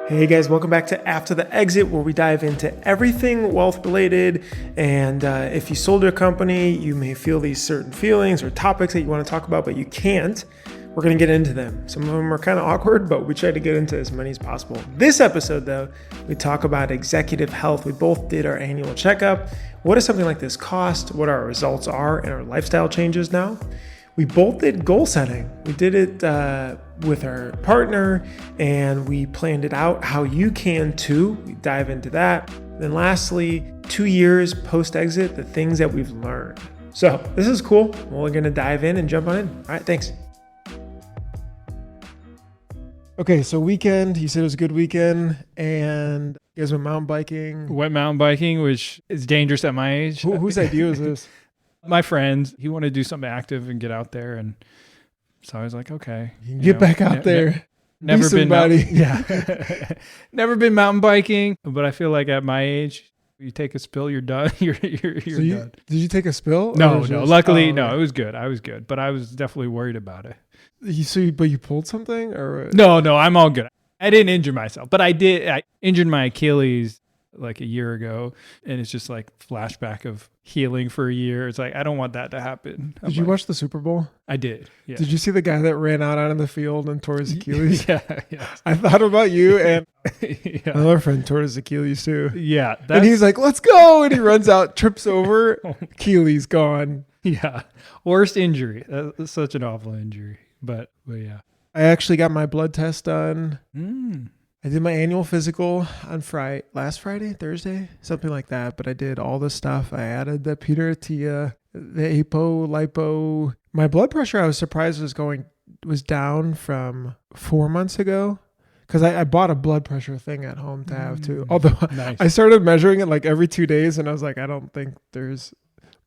Hey guys, welcome back to After the Exit, where we dive into everything wealth related. And if you sold your company, you may feel these certain feelings or topics that you want to talk about, but you can't. We're going to get into them. Some of them are kind of awkward, but we try to get into as many as possible. This episode, though, we talk about executive health. We both did our annual checkup. What does something like this cost? What our results are and our lifestyle changes now? We both did goal setting. We did it with our partner and we planned it out how you can too. We dive into that. Then lastly, 2 years post-exit, the things that we've learned. So this is cool. We're going to dive in and jump on in. All right, thanks. Okay, so weekend, you said it was a good weekend and you guys went mountain biking. Went mountain biking, which is dangerous at my age. Whose idea was this? My friends. He wanted to do something active and get out there, and so I was like, okay, get back out there. Never been never been mountain biking, but I feel like at my age, you take a spill, you're done. You're done. Did you take a spill? No. Luckily, no. It was good. I was good, but I was definitely worried about it. But you pulled something, or no? I'm all good. I didn't injure myself, but I injured my Achilles like a year ago, and it's just like flashback of healing for a year. It's like, I don't want that to happen. Did you watch the Super Bowl? I did. Yeah. Did you see the guy that ran out onto the field and tore his Achilles? Yeah. I thought about you, and yeah. Another friend tore his Achilles too. Yeah. And he's like, let's go. And he runs out, trips over, Achilles gone. Yeah. Worst injury. That's such an awful injury. But yeah. I actually got my blood test done. Mm. I did my annual physical on Thursday, something like that. But I did all the stuff. I added the Peter Attia, the apo, lipo. My blood pressure, I was surprised was down from 4 months ago. Because I bought a blood pressure thing at home to have too. Although nice. I started measuring it like every 2 days and I was like, I don't think there's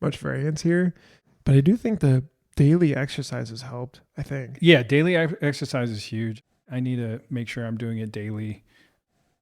much variance here. But I do think the daily exercises helped, I think. Yeah, daily exercise is huge. I need to make sure I'm doing it daily.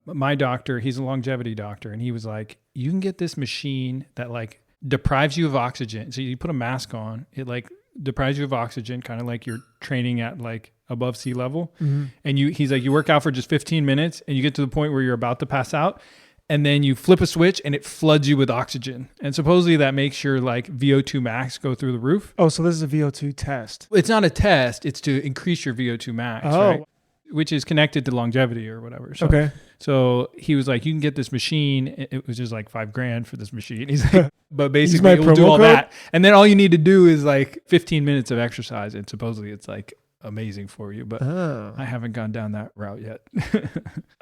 My doctor, he's a longevity doctor, and he was like, you can get this machine that like deprives you of oxygen. So you put a mask on, it like deprives you of oxygen, kind of like you're training at like above sea level. Mm-hmm. And he's like, you work out for just 15 minutes and you get to the point where you're about to pass out. And then you flip a switch and it floods you with oxygen. And supposedly that makes your like VO2 max go through the roof. Oh, so this is a VO2 test. It's not a test. It's to increase your VO2 max, right? Which is connected to longevity or whatever. So, okay. So he was like, you can get this machine. It was just like $5,000 for this machine. He's like, but basically it will do all that. And then all you need to do is like 15 minutes of exercise. And supposedly it's like amazing for you, but I haven't gone down that route yet.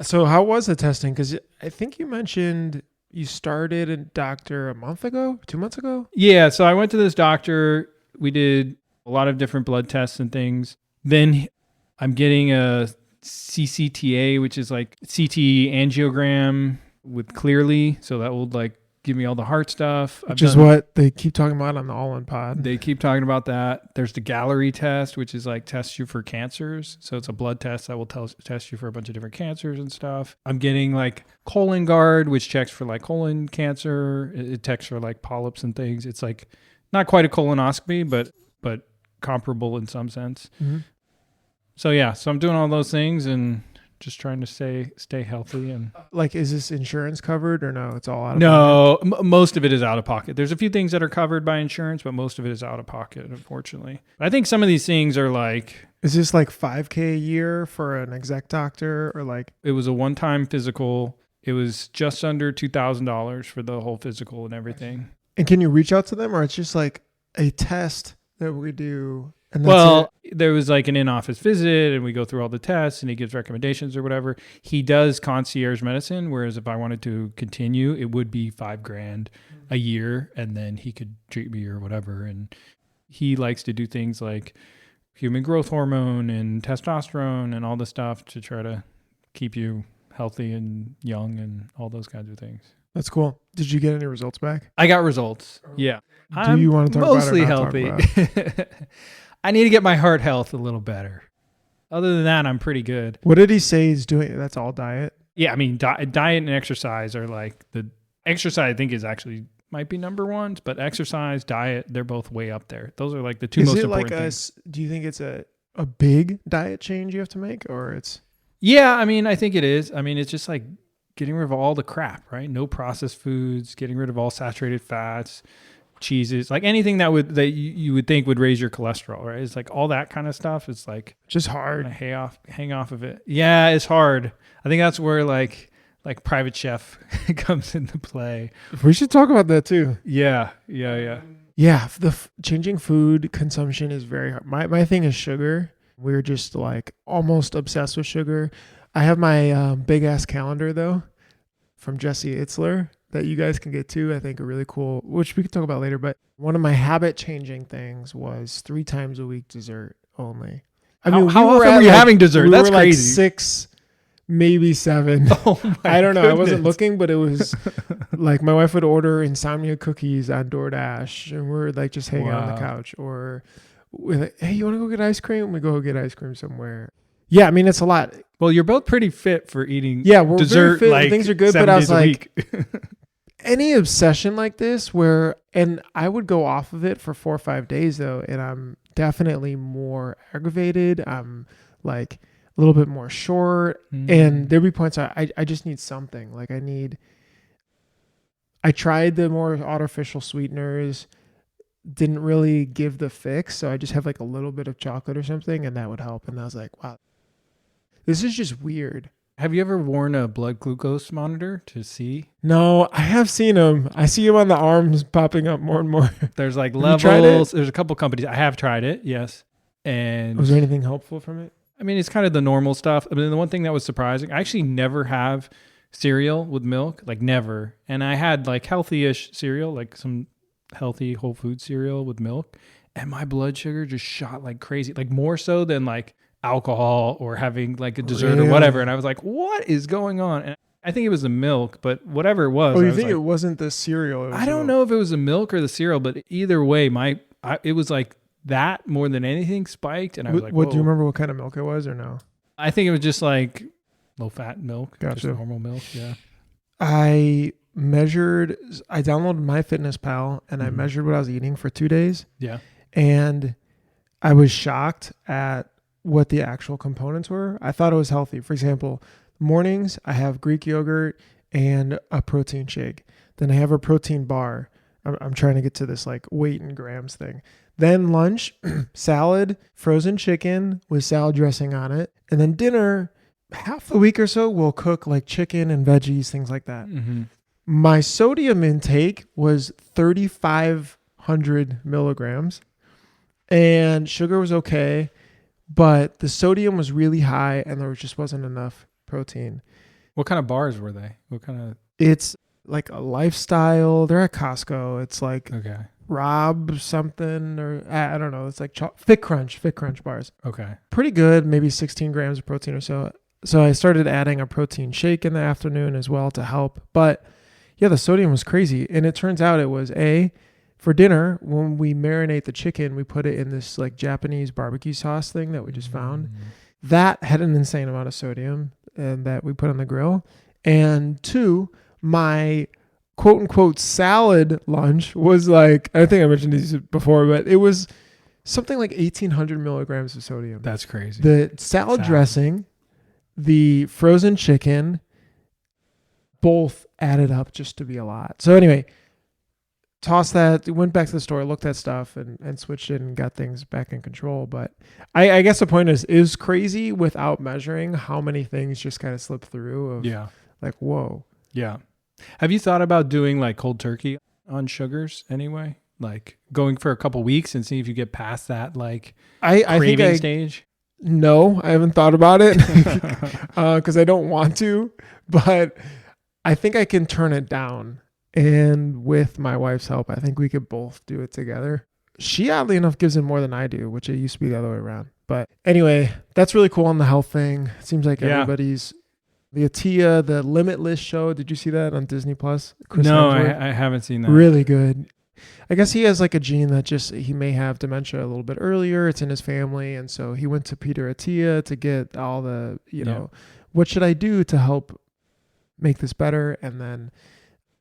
So how was the testing? Because I think you mentioned you started a doctor a month ago, 2 months ago? Yeah, so I went to this doctor. We did a lot of different blood tests and things. Then I'm getting a CCTA, which is like CT angiogram with Clearly. So that will like give me all the heart stuff. Which is what they keep talking about on the All-In Pod. They keep talking about that. There's the Gallery test, which is like tests you for cancers. So it's a blood test that will test you for a bunch of different cancers and stuff. I'm getting like Colon Guard, which checks for like colon cancer. It checks for like polyps and things. It's like not quite a colonoscopy, but comparable in some sense. Mm-hmm. So yeah, so I'm doing all those things and just trying to stay healthy. And like, is this insurance covered or no? It's all out of pocket? No, most of it is out of pocket. There's a few things that are covered by insurance, but most of it is out of pocket, unfortunately. I think some of these things are like... Is this like $5,000 a year for an exec doctor or like... It was a one-time physical. It was just under $2,000 for the whole physical and everything. And can you reach out to them, or it's just like a test that we do... There was like an in-office visit and we go through all the tests and he gives recommendations or whatever. He does concierge medicine, whereas if I wanted to continue, it would be $5,000 a year and then he could treat me or whatever. And he likes to do things like human growth hormone and testosterone and all the stuff to try to keep you healthy and young and all those kinds of things. That's cool. Did you get any results back? I got results. Yeah. Do you want to talk about it? Mostly healthy. I need to get my heart health a little better. Other than that, I'm pretty good. What did he say he's doing? That's all diet? Yeah, I mean, diet and exercise are like the exercise I think is actually might be number ones, but exercise, diet, they're both way up there. Those are like the two most important things. Do you think it's a big diet change you have to make, or it's... Yeah, I mean, I think it is. I mean, it's just like getting rid of all the crap, right? No processed foods, getting rid of all saturated fats, cheeses, like anything that you would think would raise your cholesterol, right? It's like all that kind of stuff. It's like Just hard. hang off of it. Yeah, it's hard. I think that's where like Private Chef comes into play. We should talk about that too. Yeah. Yeah, changing food consumption is very hard. My thing is sugar. We're just like almost obsessed with sugar. I have my big ass calendar though from Jesse Itzler that you guys can get to. I think a really cool, which we could talk about later. But one of my habit changing things was 3 times a week dessert only. I mean, how often were you having dessert? That's crazy. like 6, maybe 7. Oh my I don't know. goodness. I wasn't looking, but it was like my wife would order insomnia cookies on DoorDash, and we're like just hanging out on the couch, or we're like, hey, you want to go get ice cream? We go get ice cream somewhere. Yeah, I mean, it's a lot. Well, you're both pretty fit for eating we're dessert. very fit. Like Things are good, 7 but I was days a like, week. any obsession like this and I would go off of it for 4 or 5 days though, and I'm definitely more aggravated. I'm like a little bit more short, and there'd be points I just need something. Like I tried the more artificial sweeteners, didn't really give the fix, so I just have like a little bit of chocolate or something, and that would help. And I was like, wow, this is just weird. Have you ever worn a blood glucose monitor to see? No, I have seen them. I see them on the arms popping up more and more. There's like Have you tried levels. it? There's a couple companies. I have tried it, yes. And Was there anything helpful from it? I mean, it's kind of the normal stuff. I mean, the one thing that was surprising, I actually never have cereal with milk, like never. And I had like healthy-ish cereal, like some healthy whole food cereal with milk. And my blood sugar just shot like crazy, like more so than like alcohol or having like a dessert or whatever. And I was like, what is going on? And I think it was the milk, but whatever it was. Oh, you was think like, it wasn't the cereal? I don't know if it was the milk or the cereal, but either way, it was like that more than anything spiked. And I was like, what do you remember what kind of milk it was or no? I think it was just like low fat milk, Gotcha. just normal milk. Yeah. I downloaded MyFitnessPal and I measured what I was eating for 2 days. Yeah. And I was shocked at what the actual components were. I thought it was healthy. For example, mornings, I have Greek yogurt and a protein shake. Then I have a protein bar. I'm trying to get to this like weight in grams thing. Then lunch, salad, frozen chicken with salad dressing on it. And then dinner, half the week or so, we'll cook like chicken and veggies, things like that. Mm-hmm. My sodium intake was 3,500 milligrams, and sugar was okay, but the sodium was really high, and there just wasn't enough protein. What kind of bars were they? What kind of? It's like a lifestyle. They're at Costco. It's like Okay. Rob something, or I don't know. It's like Fit Crunch bars. Okay. Pretty good, maybe 16 grams of protein or so. So I started adding a protein shake in the afternoon as well to help. But yeah, the sodium was crazy. And it turns out it was for dinner, when we marinate the chicken, we put it in this like Japanese barbecue sauce thing that we just found. That had an insane amount of sodium and that we put on the grill. And 2, my quote unquote salad lunch was like, I think I mentioned these before, but it was something like 1,800 milligrams of sodium. That's crazy. The salad dressing, the frozen chicken, both added up just to be a lot. So anyway, tossed that, went back to the store, looked at stuff and switched it and got things back in control. But I guess the point is crazy without measuring how many things just kind of slip through of like, whoa. Yeah. Have you thought about doing like cold turkey on sugars anyway? Like going for a couple weeks and see if you get past that like craving stage? No, I haven't thought about it because I don't want to, but I think I can turn it down. And with my wife's help, I think we could both do it together. She, oddly enough, gives in more than I do, which it used to be the other way around. But anyway, that's really cool on the health thing. It seems like everybody's... The Attia, the Limitless show. Did you see that on Disney Plus? No, I haven't seen that. Really good. I guess he has like a gene that he may have dementia a little bit earlier. It's in his family. And so he went to Peter Attia to get all the, what should I do to help make this better? And then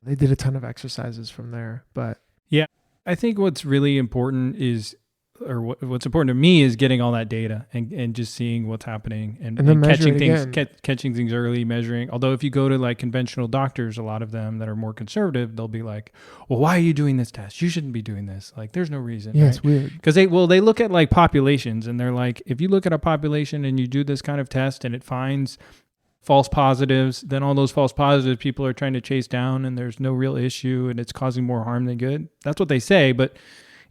they did a ton of exercises from there. But yeah, I think what's really important is or what's important to me is getting all that data and just seeing what's happening and then catching measure it things, catching things early, measuring. Although if you go to like conventional doctors, a lot of them that are more conservative, they'll be like, well, why are you doing this test? You shouldn't be doing this. Like, there's no reason. Yeah, right? it's weird. Because they look at like populations and they're like, if you look at a population and you do this kind of test and it finds false positives, then all those false positives people are trying to chase down and there's no real issue and it's causing more harm than good. That's what they say. But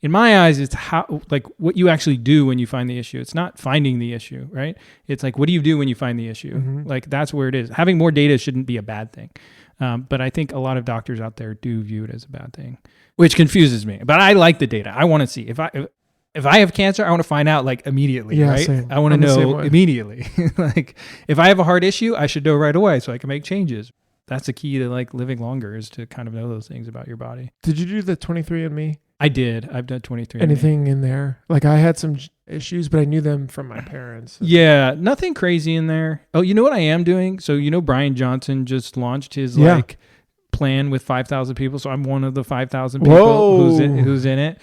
in my eyes, it's how, like, what you actually do when you find the issue. It's not finding the issue, right? It's like, what do you do when you find the issue? Mm-hmm. Like, that's where it is. Having more data shouldn't be a bad thing. But I think a lot of doctors out there do view it as a bad thing, which confuses me. But I like the data. I want to see. If I have cancer, I want to find out like immediately, Yeah, right? same. I want to I'm the same know way. immediately. Like, if I have a heart issue, I should know right away so I can make changes. That's the key to like living longer, is to kind of know those things about your body. Did you do the 23andMe? I did. I've done 23. Anything in there? Like, I had some issues, but I knew them from my parents. Yeah, nothing crazy in there. Oh, you know what I am doing? So, Bryan Johnson just launched his Yeah. like plan with 5,000 people. So I'm one of the 5,000 people Whoa. who's in it.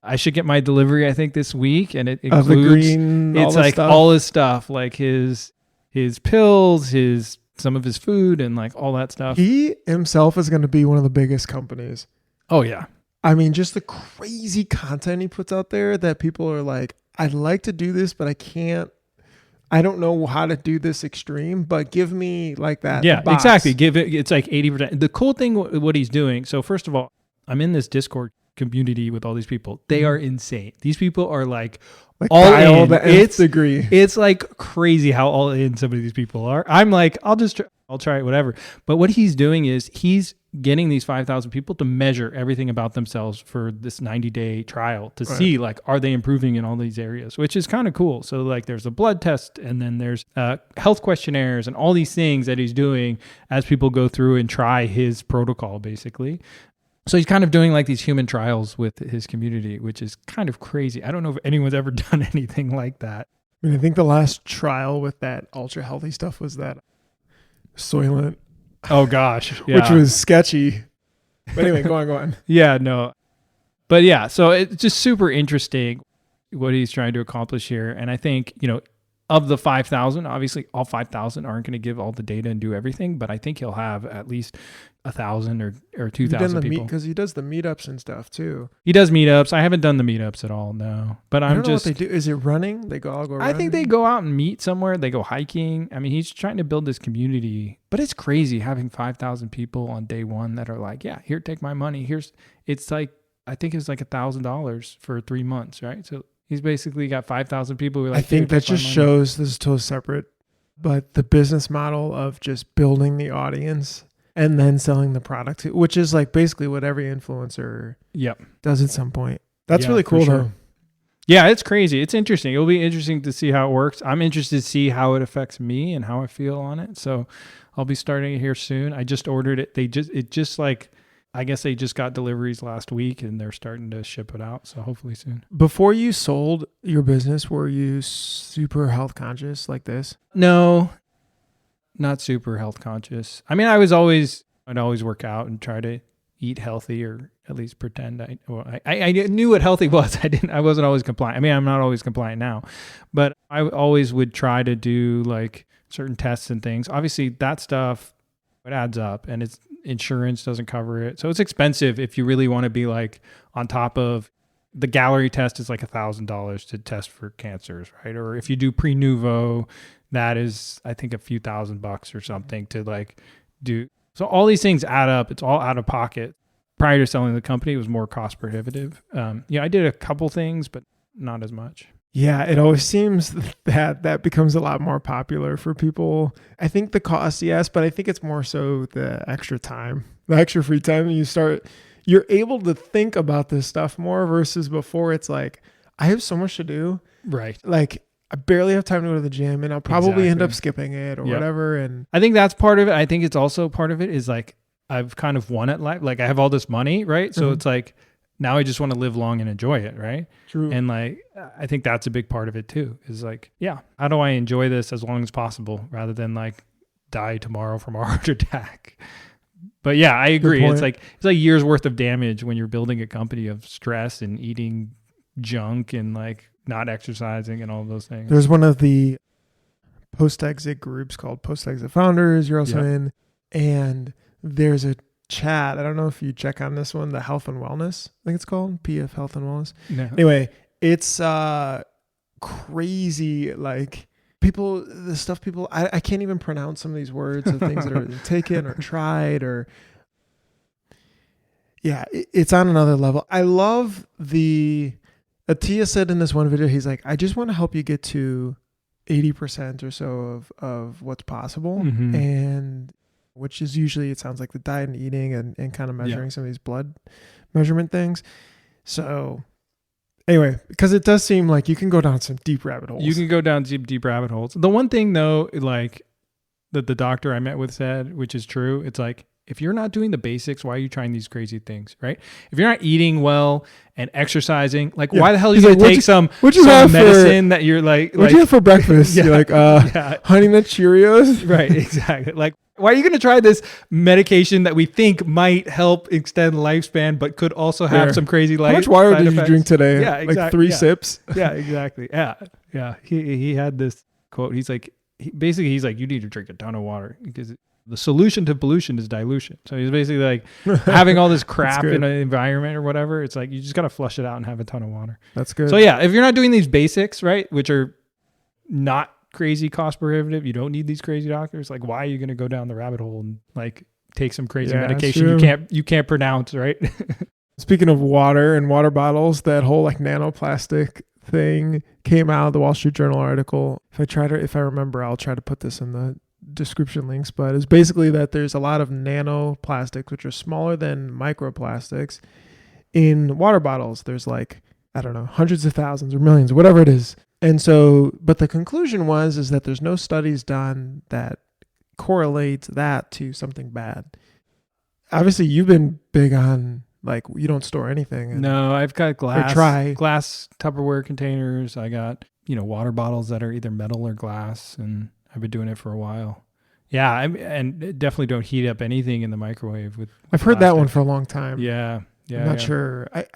I should get my delivery, I think, this week, and it Of the includes green, it's all the like stuff. all his stuff, like his pills, some of his food, and like all that stuff. He himself is going to be one of the biggest companies. Oh yeah, I mean, just the crazy content he puts out there that people are like, I'd like to do this, but I can't. I don't know how to do this extreme, but give me like that. yeah, box. exactly. It's like 80%. The cool thing, what he's doing. So first of all, I'm in this Discord community with all these people. They are insane. These people are like all dial in. the nth degree. It's like crazy how all in some of these people are. I'm like, I'll try it, whatever. But what he's doing is he's getting these 5,000 people to measure everything about themselves for this 90-day trial to see, like, are they improving in all these areas, which is kind of cool. So like there's a blood test and then there's health questionnaires and all these things that he's doing as people go through and try his protocol, basically. So he's kind of doing like these human trials with his community, which is kind of crazy. I don't know if anyone's ever done anything like that. I mean, I think the last trial with that ultra healthy stuff was that Soylent, Oh gosh, yeah. which was sketchy. But anyway, go on. Yeah, no. But yeah, so it's just super interesting what he's trying to accomplish here. And I think, of the 5,000, obviously all 5,000 aren't going to give all the data and do everything, but I think he'll have at least 1,000 or 2,000 people. Because he does the meetups and stuff too. He does meetups. I haven't done the meetups at all, no. But I don't know what they do. Is it running? They all go running? I think they go out and meet somewhere. They go hiking. I mean, he's trying to build this community, but it's crazy having 5,000 people on day one that are like, yeah, here, take my money. It's like, I think it's like $1,000 for 3 months, right? So he's basically got 5,000 people who are like, I think that just shows, this is totally separate, but the business model of just building the audience and then selling the product, which is like basically what every influencer does at some point. That's really cool though. Yeah, it's crazy. It's interesting. It'll be interesting to see how it works. I'm interested to see how it affects me and how I feel on it. So I'll be starting it here soon. I just ordered it. I guess they just got deliveries last week and they're starting to ship it out. So hopefully soon. Before you sold your business, were you super health conscious like this? No, not super health conscious. I mean, I'd always work out and try to eat healthy, or at least pretend I knew what healthy was. I wasn't always compliant. I mean, I'm not always compliant now, but I always would try to do like certain tests and things. Obviously that stuff, it adds up, and it's insurance doesn't cover it. So it's expensive if you really want to be like on top of the Gallery test is like $1,000 to test for cancers, right? Or if you do pre-nuvo, that is, I think, a few $1,000 or something to like do. So all these things add up. It's all out of pocket. Prior to selling the company, it was more cost prohibitive. I did a couple things, but not as much. Yeah, it always seems that becomes a lot more popular for people. I think the cost, yes, but I think it's more so the extra time, the extra free time. You're able to think about this stuff more versus before. It's like, I have so much to do. Right. Like, I barely have time to go to the gym, and I'll probably end up skipping it or whatever. And I think that's part of it. I think it's also part of it is like, I've kind of won at life. Like I have all this money, right? So it's like, now I just want to live long and enjoy it, right? True. And like, I think that's a big part of it too, is like, yeah, how do I enjoy this as long as possible rather than like die tomorrow from a heart attack? But yeah, I agree. It's like years worth of damage when you're building a company of stress and eating junk and like not exercising and all those things. There's one of the post-exit groups called Post-Exit Founders. You're also in, and there's a chat. I don't know if you check on this one, the Health and Wellness, I think it's called PF Health and Wellness. No. Anyway, it's crazy. Like the stuff people, I can't even pronounce some of these words of things that are taken or tried or, it's on another level. I love Attia said in this one video, he's like, I just want to help you get to 80% or so of what's possible. Mm-hmm. And which is usually, it sounds like the diet and eating and kind of measuring some of these blood measurement things. So anyway, because it does seem like you can go down some deep rabbit holes. You can go down deep rabbit holes. The one thing though, like that the doctor I met with said, which is true, it's like, if you're not doing the basics, why are you trying these crazy things, right? If you're not eating well and exercising, like why the hell are you going to take some medicine that you're like... What'd you have for breakfast? You're like, Honey Nut Cheerios? Right, exactly. Like, why are you going to try this medication that we think might help extend lifespan, but could also have some crazy life? How much water did you drink today? Yeah, exactly. Like 3 sips? Yeah, exactly. Yeah. He had this quote. He's like, he's like, you need to drink a ton of water because the solution to pollution is dilution. So he's basically like having all this crap in an environment or whatever. It's like, you just got to flush it out and have a ton of water. That's good. So yeah, if you're not doing these basics, right, which are not crazy cost prohibitive, you don't need these crazy doctors. Like, why are you going to go down the rabbit hole and like take some crazy medication you can't pronounce, right? Speaking of water and water bottles, that whole like nanoplastic thing came out of the Wall Street Journal article. If I remember, I'll try to put this in the description links, but it's basically that there's a lot of nanoplastics, which are smaller than microplastics, in water bottles. There's like, I don't know, hundreds of thousands or millions, whatever it is. And so, but the conclusion is that there's no studies done that correlate that to something bad. Obviously, you've been big on like, you don't store anything. No, I've got glass Tupperware containers. I got, water bottles that are either metal or glass, and I've been doing it for a while. Yeah, and definitely don't heat up anything in the microwave with I've heard that one for a long time. Yeah. I'm not sure. I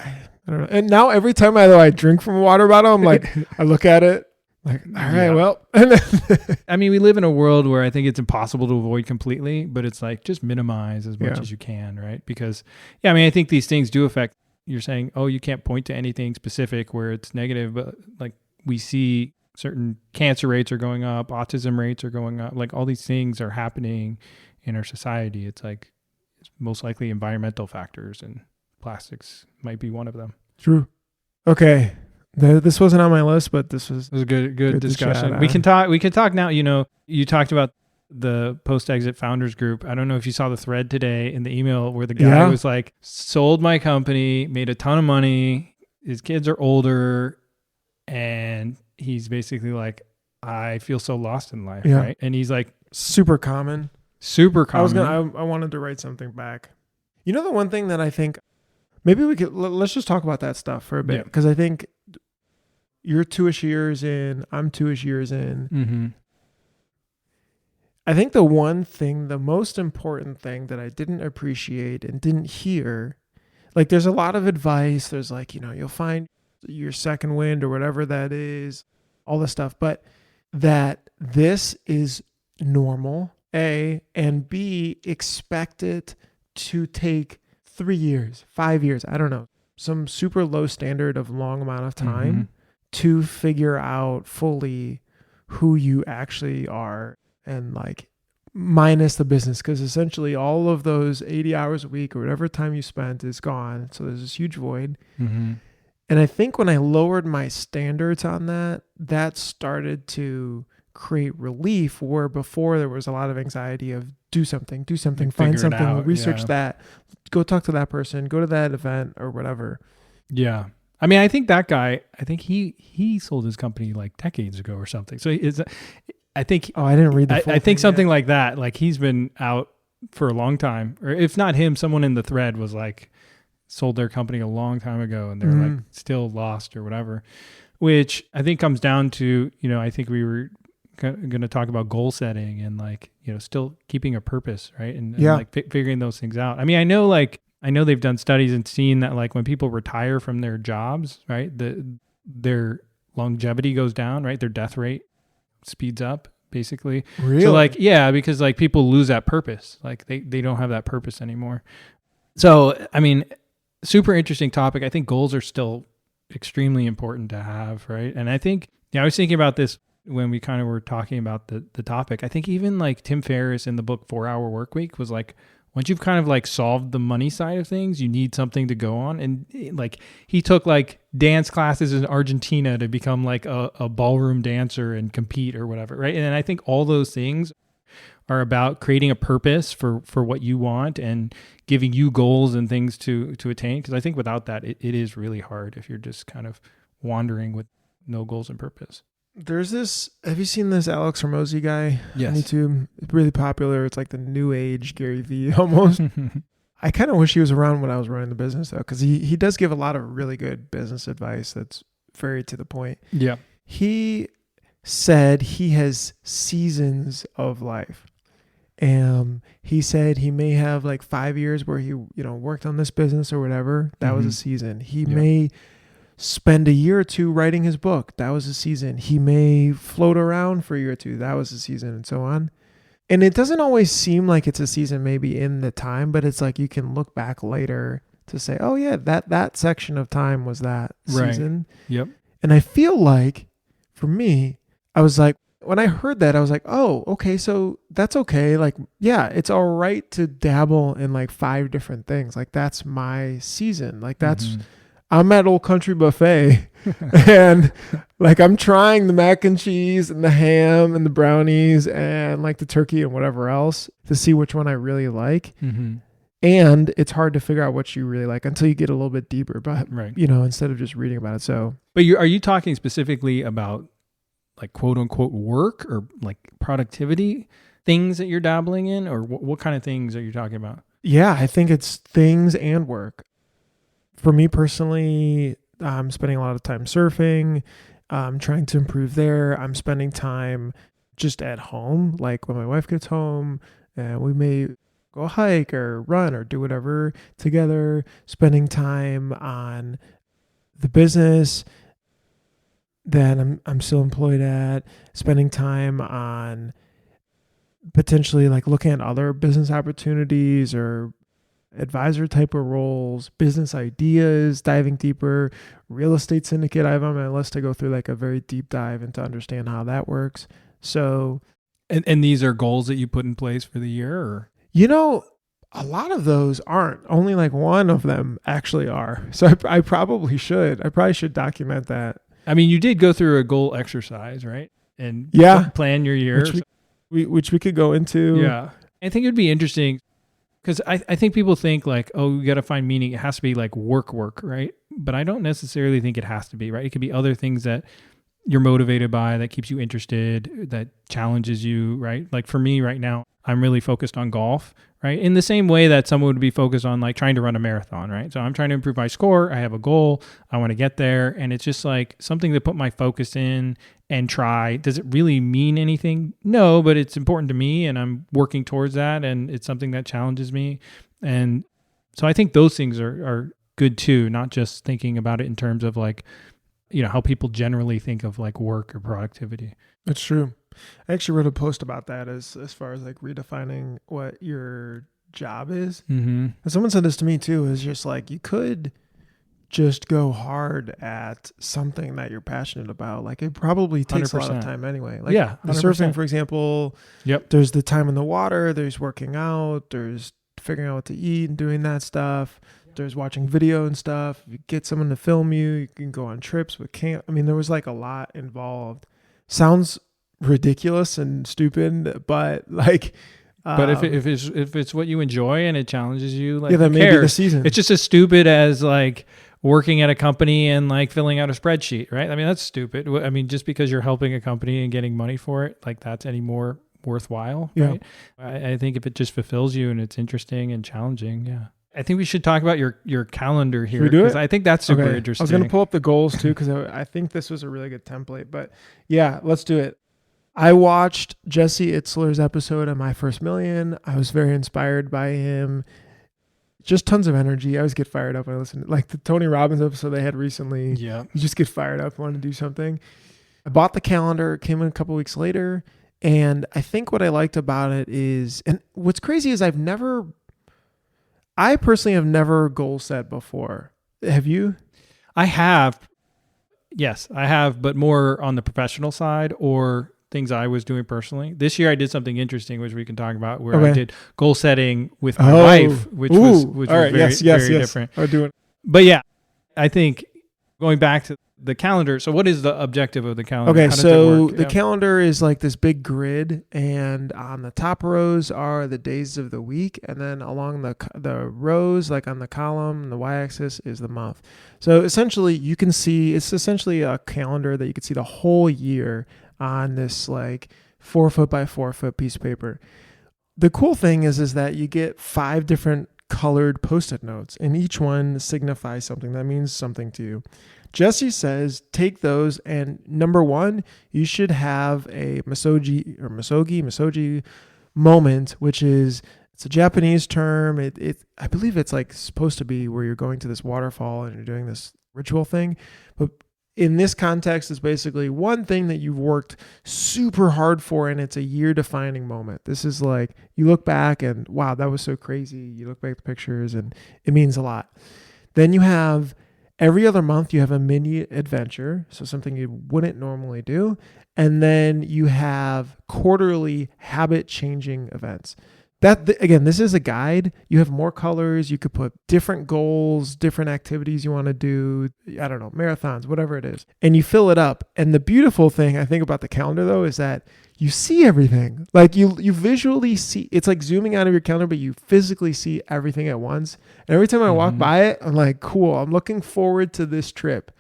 don't know. And now every time I drink from a water bottle, I'm like, I look at it like, all right, well. I mean, we live in a world where I think it's impossible to avoid completely, but it's like, just minimize as much as you can, right? Because, I think these things do affect, you're saying, you can't point to anything specific where it's negative, but like we see certain cancer rates are going up, autism rates are going up, like all these things are happening in our society. It's like, it's most likely environmental factors, and plastics might be one of them. True. Okay. This wasn't on my list, but this was a good discussion. We can talk now. You talked about the post-exit founders group. I don't know if you saw the thread today in the email where the guy was like, sold my company, made a ton of money. His kids are older, and he's basically like, I feel so lost in life, right? And he's like, super common. I wanted to write something back. The one thing that I think maybe we could, let's just talk about that stuff for a bit, because I think you're 2-ish years in, I'm 2-ish years in. Mm-hmm. I think the most important thing that I didn't appreciate and didn't hear, like there's a lot of advice. There's like, you'll find your second wind or whatever that is, all this stuff, but that this is normal, A, and B, expect it to take 3 years, 5 years, I don't know, some super low standard of long amount of time to figure out fully who you actually are, and like minus the business, because essentially all of those 80 hours a week or whatever time you spent is gone. So there's this huge void. Mm-hmm. And I think when I lowered my standards on that started to create relief, where before there was a lot of anxiety of do something, find something, research that, go talk to that person, go to that event or whatever. Yeah. I mean, I think that guy, he sold his company like decades ago or something. So I think, I didn't read the full I think something yet. Like that, like he's been out for a long time, or if not him, someone in the thread was like, sold their company a long time ago and they're like still lost or whatever, which I think comes down to, I think we were going to talk about goal setting and like, still keeping a purpose, right? And like figuring those things out. I mean, I know like I know they've done studies and seen that like when people retire from their jobs, right, their longevity goes down, right? Their death rate speeds up, basically. Really? So like, yeah, because like people lose that purpose. Like they don't have that purpose anymore. So, I mean, super interesting topic. I think goals are still extremely important to have, right? And I think, I was thinking about this when we kind of were talking about the topic. I think even like Tim Ferriss in the book 4 Hour Workweek was like, once you've kind of like solved the money side of things, you need something to go on. And like he took like dance classes in Argentina to become like a ballroom dancer and compete or whatever, right? And I think all those things are about creating a purpose for what you want and giving you goals and things to attain. Because I think without that, it is really hard if you're just kind of wandering with no goals and purpose. There's this, have you seen this Alex Hormozy guy Yes. on YouTube? It's really popular. It's like the new age Gary Vee almost. I kind of wish he was around when I was running the business though, because he does give a lot of really good business advice that's very to the point. Yeah. He said he has seasons of life. He said he may have like 5 years where he, worked on this business or whatever. That was a season. He may spend a year or two writing his book. That was a season. He may float around for a year or two. That was a season, and so on. And it doesn't always seem like it's a season maybe in the time, but it's like you can look back later to say, oh yeah, that section of time was that season. Yep. And I feel like for me, I was like, when I heard that, I was like, oh, okay, so that's okay. Like, yeah, it's all right to dabble in like 5 different things. Like that's my season. Like that's, I'm at Old Country Buffet and like I'm trying the mac and cheese and the ham and the brownies and like the turkey and whatever else to see which one I really like. And it's hard to figure out what you really like until you get a little bit deeper, but instead of just reading about it. So, but are you talking specifically about like quote unquote work or like productivity things that you're dabbling in, or what kind of things are you talking about? Yeah, I think it's things and work. For me personally, I'm spending a lot of time surfing. I'm trying to improve there. I'm spending time just at home, like when my wife gets home, and we may go hike or run or do whatever together. Spending time on the business that I'm still employed at. Spending time on potentially like looking at other business opportunities or advisor type of roles, business ideas, diving deeper, real estate syndicate. I have on my list to go through like a very deep dive and to understand how that works. So, and these are goals that you put in place for the year, or? A lot of those aren't. Only like one of them actually are. So I probably should document that. I mean, you did go through a goal exercise, right? And plan your year. Which we could go into. Yeah. I think it would be interesting because I think people think like, oh, you got to find meaning. It has to be like work, right? But I don't necessarily think it has to be, right? It could be other things that you're motivated by, that keeps you interested, that challenges you, right? Like for me right now, I'm really focused on golf, right? In the same way that someone would be focused on like trying to run a marathon, right? So I'm trying to improve my score. I have a goal. I want to get there. And it's just like something to put my focus in and try. Does it really mean anything? No, but it's important to me and I'm working towards that. And it's something that challenges me. And so I think those things are good too, not just thinking about it in terms of like, how people generally think of like work or productivity. That's true. I actually wrote a post about that as far as like redefining what your job is. And someone said this to me too, is just like, you could just go hard at something that you're passionate about. Like it probably takes 100%. A lot of time anyway. Like the surfing, for example, there's the time in the water, there's working out, there's figuring out what to eat and doing that stuff. There's watching video and stuff. If you get someone to film you, you can go on trips with camp. I mean, there was like a lot involved. Sounds ridiculous and stupid, but like, but if it's what you enjoy and it challenges you, like, that may be the season. It's just as stupid as like working at a company and like filling out a spreadsheet, right? I mean, that's stupid. I mean, just because you're helping a company and getting money for it, like that's any more worthwhile, right? I think if it just fulfills you and it's interesting and challenging, I think we should talk about your calendar here. Should we do it? I think that's super interesting. I was going to pull up the goals too, because I think this was a really good template. But yeah, let's do it. I watched Jesse Itzler's episode of My First Million. I was very inspired by him. Just tons of energy. I always get fired up when I listen to like the Tony Robbins episode they had recently. Yeah. You just get fired up, want to do something. I bought the calendar, it came in a couple weeks later. And I think what I liked about it is, and what's crazy is I personally have never goal set before. Have you? I have. Yes, I have, but more on the professional side or things I was doing personally. This year I did something interesting, which we can talk about, where I did goal setting with my wife, which was very different. But yeah, I think going back to the calendar. So what is the objective of the calendar? Okay, so the calendar is like this big grid, and on the top rows are the days of the week, and then along the rows, like on the column, the y-axis is the month. So essentially, you can see, it's essentially a calendar that you can see the whole year on this like 4 foot by 4 foot piece of paper. The cool thing is that you get 5 different colored Post-it notes, and each one signifies something that means something to you. Jesse take those, and number 1, you should have a misogi moment, which is, it's a Japanese term. I believe it's like supposed to be where you're going to this waterfall and you're doing this ritual thing. But in this context, it's basically one thing that you've worked super hard for, and it's a year defining moment. This is like, you look back and wow, that was so crazy. You look back at the pictures and it means a lot. Then you have every other month, you have a mini adventure. So something you wouldn't normally do. And then you have quarterly habit changing events. Again, this is a guide. You have more colors. You could put different goals, different activities you want to do. I don't know, marathons, whatever it is. And you fill it up. And the beautiful thing I think about the calendar though, is that you see everything. Like you visually see, it's like zooming out of your calendar, but you physically see everything at once. And every time I walk by it, I'm like, cool, I'm looking forward to this trip,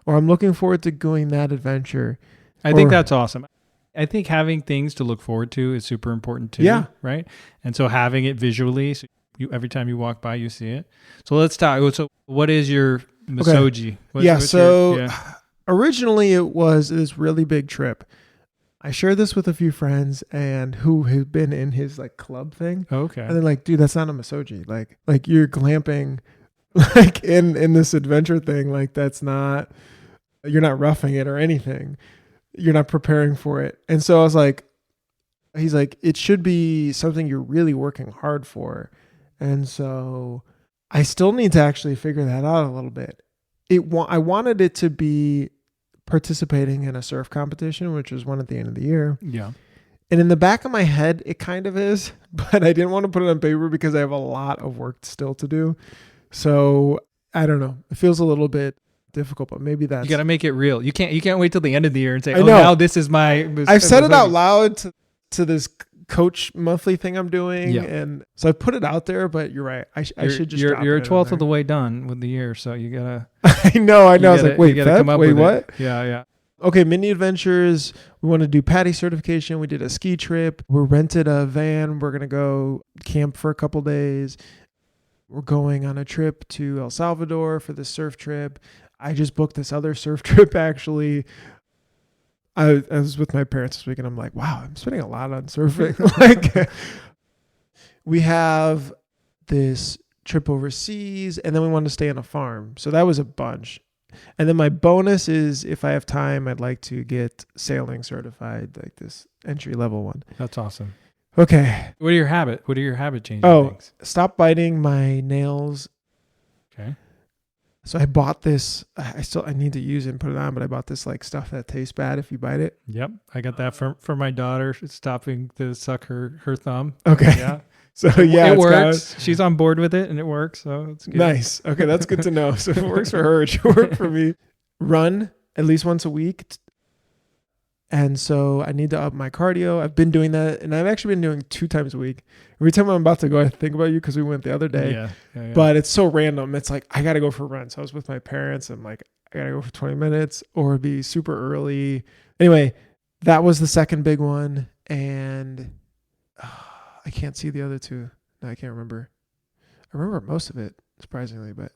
or I'm looking forward to going that adventure. I think that's awesome. I think having things to look forward to is super important too. Yeah. Right. And so having it visually, so every time you walk by, you see it. So let's talk. So what is your misogi? Okay. Originally it was this really big trip. I shared this with a few friends and who had been in his like club thing. Okay. And they're like, dude, that's not a misogi. Like you're glamping like in this adventure thing. Like you're not roughing it or anything. You're not preparing for it. And so I was like, he's like, it should be something you're really working hard for. And so I still need to actually figure that out a little bit. I wanted it to be participating in a surf competition, which was one at the end of the year. Yeah. And in the back of my head, it kind of is, but I didn't want to put it on paper because I have a lot of work still to do. So I don't know. It feels a little bit difficult, but maybe that's, you got to make it real. You can't wait till the end of the year and say, now this is my, I've said it out loud to this coach monthly thing I'm doing. Yeah. And so I put it out there, but you're right. I should just, you're a 12th of the way done with the year. So you gotta, I know. I was like, wait, what? Yeah. Okay. Mini adventures. We want to do PADI certification. We did a ski trip. We rented a van. We're going to go camp for a couple days. We're going on a trip to El Salvador for the surf trip. I just booked this other surf trip actually. I was with my parents this week and I'm like, wow, I'm spending a lot on surfing. Like we have this trip overseas and then we want to stay on a farm. So that was a bunch. And then my bonus is if I have time, I'd like to get sailing certified, like this entry level one. That's awesome. Okay. What are your habit changing things? Stop biting my nails. Okay. So I bought this, I need to use it and put it on, but I bought this like stuff that tastes bad if you bite it. Yep. I got that for my daughter, stopping to suck her thumb. Okay. Yeah. So yeah, it works. She's on board with it and it works. So it's good. Nice. Okay. That's good to know. So if it works for her, it should work for me. Run at least once a week. And so I need to up my cardio. I've been doing that, and I've actually been doing 2 times a week. Every time I'm about to go, I think about you because we went the other day. Yeah. But it's so random. It's like, I got to go for a run. So I was with my parents. I'm like, I got to go for 20 minutes or be super early. Anyway, that was the second big one. And I can't see the other 2. No, I can't remember. I remember most of it, surprisingly. But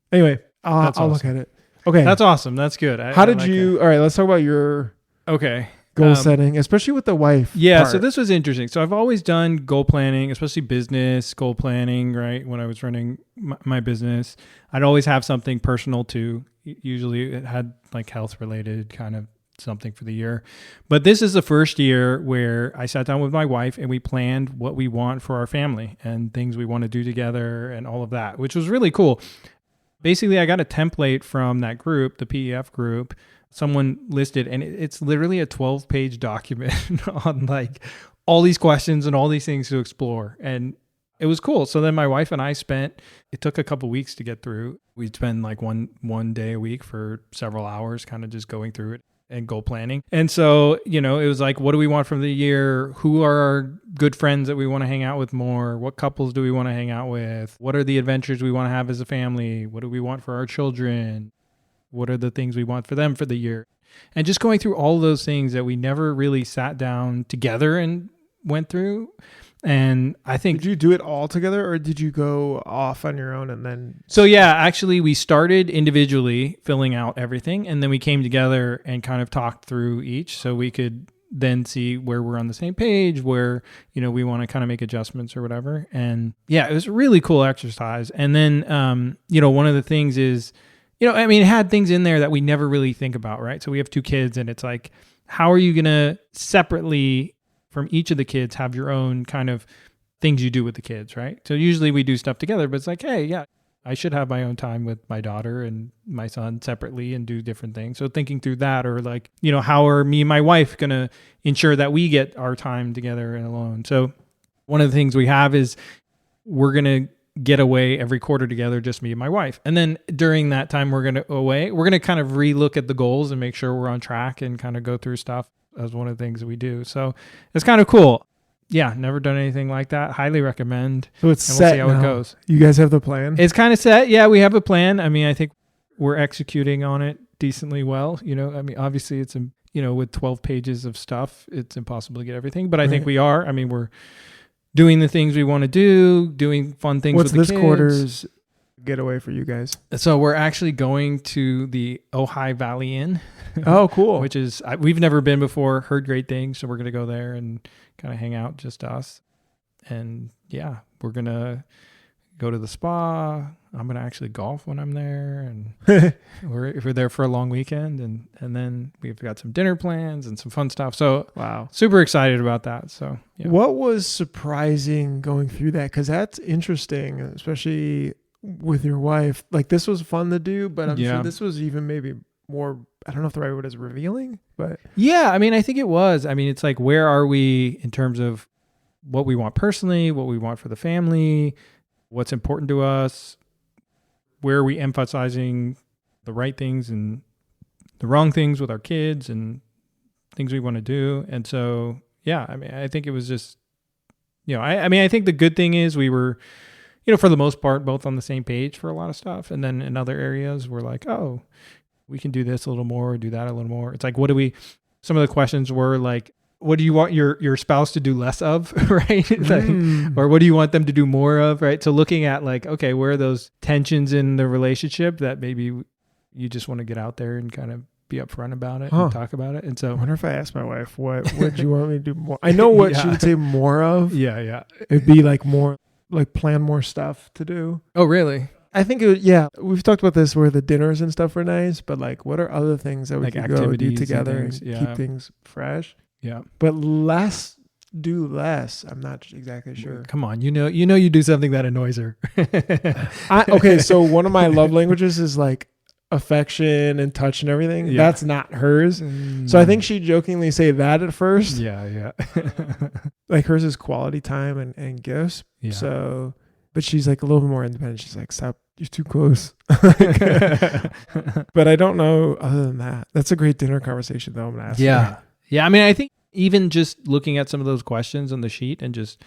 anyway, I'll look at it. Okay. That's awesome. That's good. How did you... All right, let's talk about your... Okay. Goal setting, especially with the wife. Yeah. part. So this was interesting. So I've always done goal planning, especially business goal planning, right? When I was running my business, I'd always have something personal too. Usually it had like health related kind of something for the year. But this is the first year where I sat down with my wife and we planned what we want for our family and things we want to do together and all of that, which was really cool. Basically, I got a template from that group, the PEF group, someone listed, and it's literally a 12-page document on like all these questions and all these things to explore. And it was cool. So then my wife and I it took a couple weeks to get through. We'd spend like one day a week for several hours kind of just going through it and goal planning. And so, it was like, what do we want from the year? Who are our good friends that we want to hang out with more? What couples do we want to hang out with? What are the adventures we want to have as a family? What do we want for our children? What are the things we want for them for the year? And just going through all those things that we never really sat down together and went through. And I think... Did you do it all together or did you go off on your own and then... So yeah, actually we started individually filling out everything and then we came together and kind of talked through each so we could then see where we're on the same page, where, we want to kind of make adjustments or whatever. And yeah, it was a really cool exercise. And then, one of the things is... it had things in there that we never really think about, right? So we have 2 kids and it's like, how are you going to separately from each of the kids have your own kind of things you do with the kids, right? So usually we do stuff together, but it's like, hey, yeah, I should have my own time with my daughter and my son separately and do different things. So thinking through that, or like, how are me and my wife going to ensure that we get our time together and alone? So one of the things we have is we're going to get away every quarter together, just me and my wife. And then during that time we're going to kind of relook at the goals and make sure we're on track and kind of go through stuff as one of the things that we do. So it's kind of cool. Yeah. Never done anything like that. Highly recommend. So it's and set. We'll see how now. it goes. You guys have the plan? It's kind of set. Yeah. We have a plan. I think we're executing on it decently well. Obviously it's, with 12 pages of stuff, it's impossible to get everything, but I think we are. We're doing the things we want to do, doing fun things with the kids. What's this quarter's getaway for you guys? So we're actually going to the Ojai Valley Inn. Oh, cool. Which is, we've never been before, heard great things. So we're going to go there and kind of hang out, just us. And yeah, we're going to go to the spa. I'm going to actually golf when I'm there. And we're there for a long weekend. And then we've got some dinner plans and some fun stuff. So wow, super excited about that. So yeah. What was surprising going through that? Because that's interesting, especially with your wife. Like this was fun to do, but I'm sure this was even maybe more, I don't know if the right word is revealing, but yeah, I think it was. It's like, where are we in terms of what we want personally, what we want for the family, what's important to us, where are we emphasizing the right things and the wrong things with our kids and things we want to do. And so, yeah, I think it was just, I think the good thing is we were, for the most part, both on the same page for a lot of stuff. And then in other areas, we're like, oh, we can do this a little more, do that a little more. It's like, some of the questions were like, what do you want your spouse to do less of, right? Or what do you want them to do more of, right? So looking at like, okay, where are those tensions in the relationship that maybe you just want to get out there and kind of be upfront about it and talk about it. And so I wonder if I asked my wife, what do you want me to do more? I know what she would say more of. Yeah. It'd be like more, like plan more stuff to do. Oh, really? I think we've talked about this where the dinners and stuff were nice, but like what are other things that we could go do together and keep things fresh? Yeah. But do less. I'm not exactly sure. Come on. You do something that annoys her. Okay. So one of my love languages is like affection and touch and everything. Yeah. That's not hers. So I think she jokingly say that at first. Yeah. Like hers is quality time and gifts. Yeah. So, but she's like a little bit more independent. She's like, stop, you're too close. But I don't know other than that. That's a great dinner conversation though. I'm going to ask her. Yeah. I think even just looking at some of those questions on the sheet and just,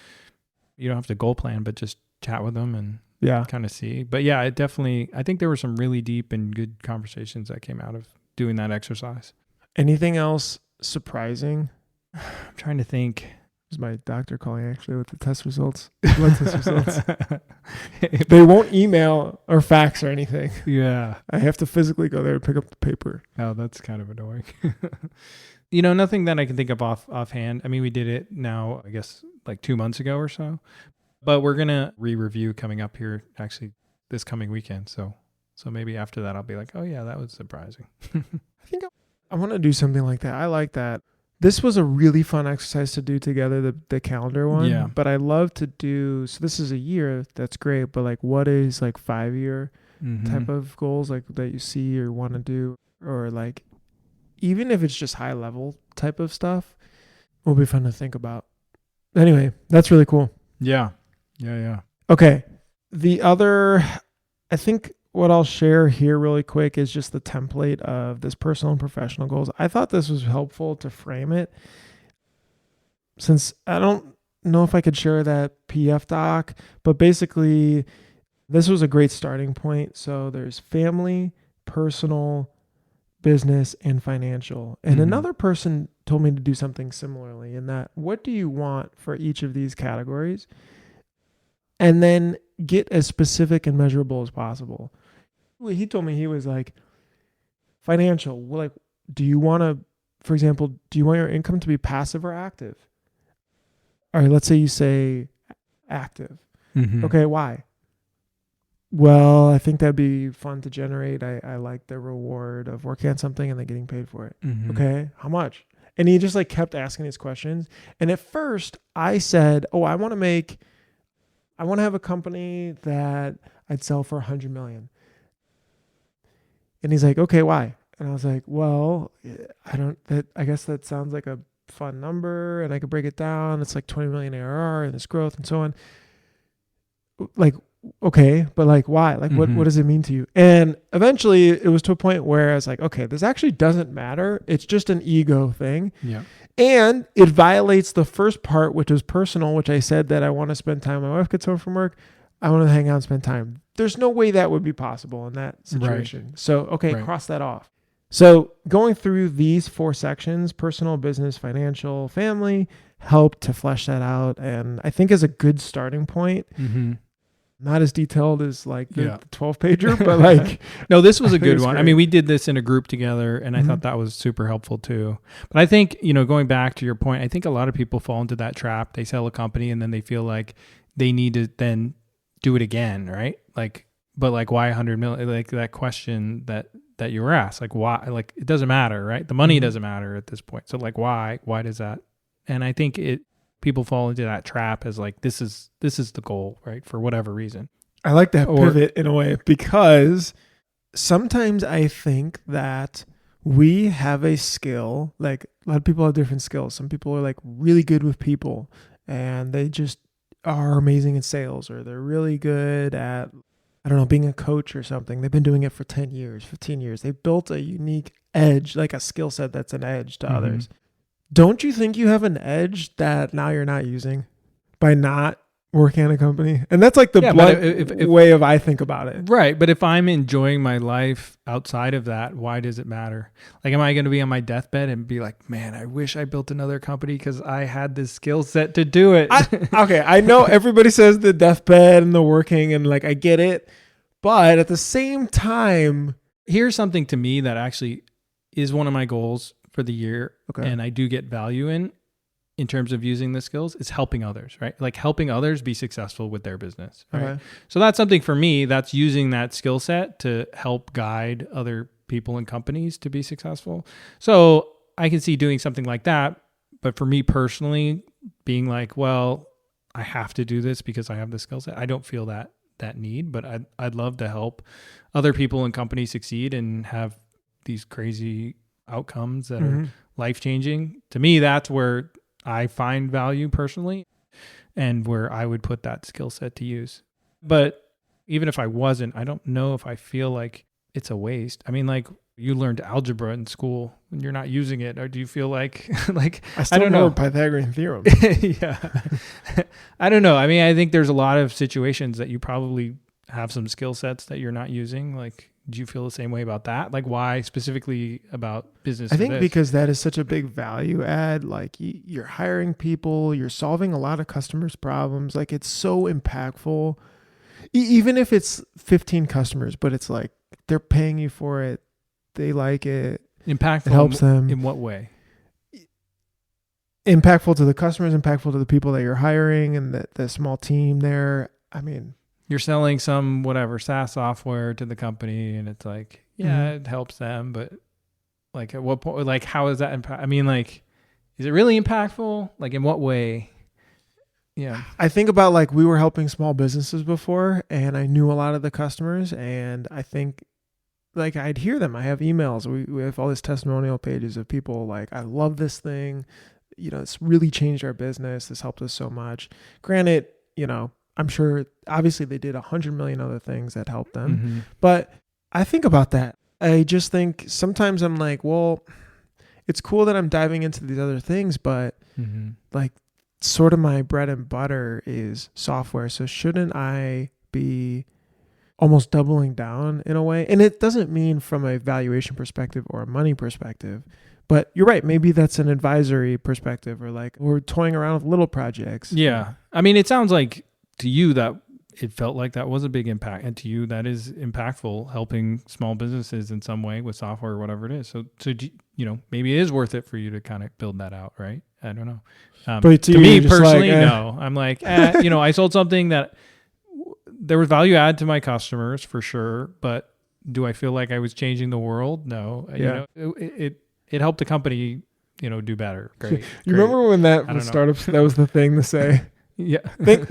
you don't have to goal plan, but just chat with them and kind of see. But yeah, I think there were some really deep and good conversations that came out of doing that exercise. Anything else surprising? I'm trying to think. Is my doctor calling actually with the test results? Blood test results. They won't email or fax or anything. Yeah. I have to physically go there and pick up the paper. Oh, that's kind of annoying. Nothing that I can think of offhand. I mean, we did it now, I guess, like 2 months ago or so. But we're going to re-review coming up here actually this coming weekend. So maybe after that, I'll be like, oh, yeah, that was surprising. I think I want to do something like that. I like that. This was a really fun exercise to do together, the calendar one. Yeah. But I love to do, so this is a year, that's great. But like, what is like 5-year type of goals like that you see or want to do? Or like, even if it's just high level type of stuff, will be fun to think about. Anyway, that's really cool. Yeah. Okay. The other, I think what I'll share here really quick is just the template of this personal and professional goals. I thought this was helpful to frame it, since I don't know if I could share that PF doc, but basically this was a great starting point. So there's family, personal, business, and financial. And another person told me to do something similarly in that, what do you want for each of these categories? And then get as specific and measurable as possible. He told me, he was like, financial, like, do you want to, for example, do you want your income to be passive or active? All right, let's say you say active. Okay, why? Well, I think that'd be fun to generate. I like the reward of working on something and then getting paid for it. Okay, how much? And he just like kept asking these questions. And at first I said, I want to have a company that I'd sell for 100 million. And he's like, okay, why? And I was like, well, I guess that sounds like a fun number and I could break it down. It's like 20 million ARR and this growth and so on. Like, okay, but like, why? Like, what does it mean to you? And eventually it was to a point where I was like, okay, this actually doesn't matter. It's just an ego thing. Yeah. And it violates the first part, which is personal, which I said that I want to spend time. My wife gets home from work. I want to hang out and spend time. There's no way that would be possible in that situation. Right. So, okay, cross that off. So going through these 4 sections, personal, business, financial, family, helped to flesh that out. And I think is a good starting point. Not as detailed as like the 12 pager, but like, no, this was a good one. Great. I mean, we did this in a group together and I thought that was super helpful too. But I think, going back to your point, I think a lot of people fall into that trap. They sell a company and then they feel like they need to then do it again. Right. Like, but like why 100 million, like that question that you were asked, like why, like it doesn't matter, right? The money doesn't matter at this point. So like, why does that? And I think people fall into that trap as like, this is the goal, right? For whatever reason. I like that pivot in a way, because sometimes I think that we have a skill, like a lot of people have different skills. Some people are like really good with people and they just are amazing in sales, or they're really good at, I don't know, being a coach or something. They've been doing it for 10 years, 15 years. They've built a unique edge, like a skill set that's an edge to others. Don't you think you have an edge that now you're not using by not working at a company? And that's like the blunt way of I think about it. Right. But if I'm enjoying my life outside of that, why does it matter? Like, am I going to be on my deathbed and be like, man, I wish I built another company because I had this skill set to do it? I know everybody says the deathbed and the working and like, I get it. But at the same time, here's something to me that actually is one of my goals for the year, and I do get value in terms of using the skills, is helping others, right? Like helping others be successful with their business, right? Okay. So that's something for me, that's using that skill set to help guide other people and companies to be successful. So I can see doing something like that, but for me personally, being like, well, I have to do this because I have the skill set. I don't feel that need, but I'd love to help other people and companies succeed and have these crazy outcomes that are life-changing. To me, that's where I find value personally and where I would put that skill set to use. But even if I wasn't, I don't know if I feel like it's a waste. I mean, like you learned algebra in school and you're not using it, or do you feel like I don't know Pythagorean theorem? Yeah. I don't know. I mean, I think there's a lot of situations that you probably have some skill sets that you're not using. Like, do you feel the same way about that? Like, why specifically about business? I think because that is such a big value add. Like, you're hiring people, you're solving a lot of customers' problems. Like, it's so impactful. Even if it's 15 customers, but it's like they're paying you for it. They like it. Impactful. It helps them. In what way? impactful to the customers, impactful to the people that you're hiring and the small team there. I mean, you're selling some whatever SaaS software to the company, and it's like, yeah, it helps them, but like at what point, like how is that impact? I mean, like, is it really impactful? Like in what way? Yeah. I think about like we were helping small businesses before, and I knew a lot of the customers, and I think like I'd hear them. I have emails. We have all these testimonial pages of people like, I love this thing. You know, it's really changed our business. This helped us so much. Granted, you know, I'm sure obviously they did 100 million other things that helped them, but I think about that. I just think sometimes I'm like, well, it's cool that I'm diving into these other things, but like sort of my bread and butter is software. So shouldn't I be almost doubling down in a way? And it doesn't mean from a valuation perspective or a money perspective, but you're right. Maybe that's an advisory perspective, or like we're toying around with little projects. Yeah. I mean, it sounds like to you that it felt like that was a big impact, and to you that is impactful, helping small businesses in some way with software or whatever it is. So you know, maybe it is worth it for you to kind of build that out, right? I don't know. But to me personally, like, no. I'm like, you know, I sold something that there was value add to my customers for sure, but do I feel like I was changing the world? No. Yeah. You know, it helped the company, you know, do better. Great. Remember when that was startups? That was the thing to say. Yeah.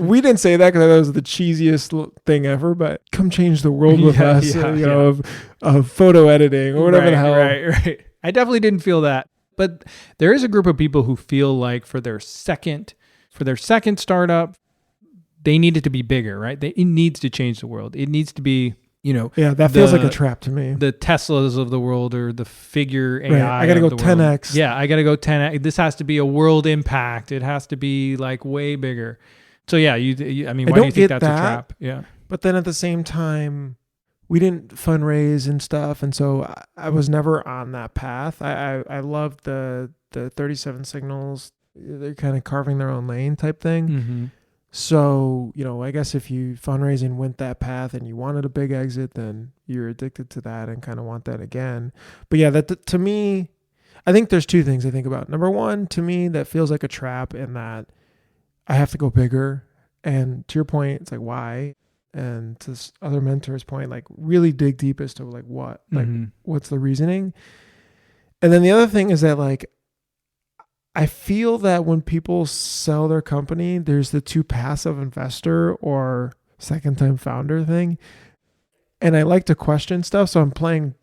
We didn't say that because that was the cheesiest thing ever, but come change the world with us, you know, of photo editing or whatever the hell. Right. I definitely didn't feel that. But there is a group of people who feel like for their second startup, they need it to be bigger, right? It needs to change the world. It needs to be, you know. Yeah, that feels like a trap to me. The Teslas of the world, or the Figure AI. Right. I got to go 10x. World. Yeah, I got to go 10x. This has to be a world impact. It has to be like way bigger. So yeah, I mean, why do you think that's a trap? Yeah. But then at the same time, we didn't fundraise and stuff, and so I was never on that path. I loved the 37 Signals. They're kind of carving their own lane type thing. So, you know, I guess if you fundraise and went that path and you wanted a big exit, then you're addicted to that and kind of want that again. But yeah, that to me, I think there's two things I think about. Number one, to me, that feels like a trap in that I have to go bigger. And to your point, it's like, why? And to this other mentor's point, like really dig deep as to like what, like what's the reasoning? And then the other thing is that like, I feel that when people sell their company, there's the too passive investor or second time founder thing. And I like to question stuff. So I'm playing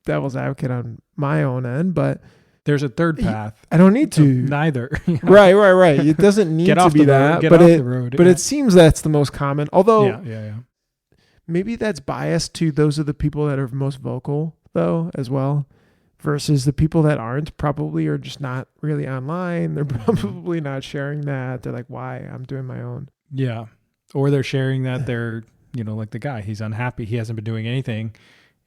devil's advocate on my own end, but there's a third path. I don't need to. Neither. Right. It doesn't need to be that, but it seems that's the most common. Although maybe that's biased to those are the people that are most vocal though as well. Versus the people that aren't probably are just not really online. They're probably not sharing that. They're like, why? I'm doing my own. Yeah. Or they're sharing that they're, you know, like the guy, he's unhappy. He hasn't been doing anything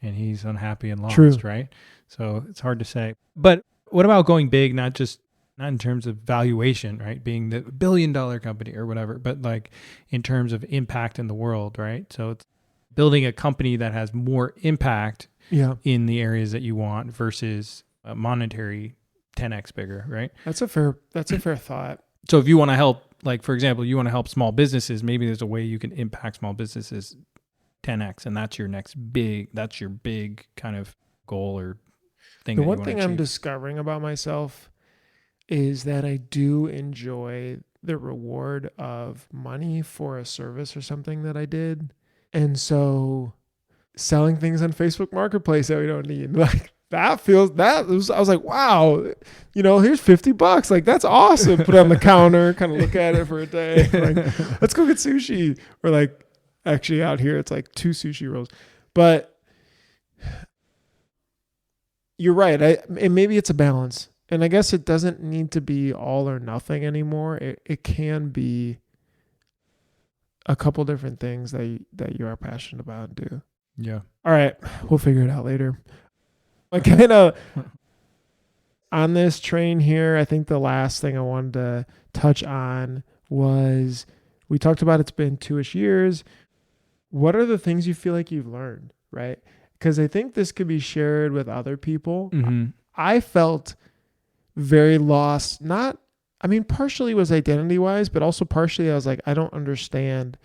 and he's unhappy and lost, True. Right? So it's hard to say. But what about going big, not in terms of valuation, right? Being the $1 billion company or whatever, but like in terms of impact in the world, right? So it's building a company that has more impact in the areas that you want versus a monetary 10x bigger, right? That's a fair thought. So if you want to help, like for example, you want to help small businesses, maybe there's a way you can impact small businesses 10x, and that's your big kind of goal or thing. The one thing I'm discovering about myself is that I do enjoy the reward of money for a service or something that I did. And so selling things on Facebook Marketplace that we don't need, like I was like, wow, you know, here's $50. Like, that's awesome. Put it on the counter, kind of look at it for a day. Like, let's go get sushi. Or like, actually out here, it's like 2 sushi rolls. But you're right. And maybe it's a balance. And I guess it doesn't need to be all or nothing anymore. It can be a couple different things that you are passionate about and do. Yeah. All right. We'll figure it out later. I kind of on this train here, I think the last thing I wanted to touch on was we talked about it's been 2-ish years. What are the things you feel like you've learned, right? Because I think this could be shared with other people. I felt very lost, not I mean, partially was identity wise, but also partially I was like, I don't understand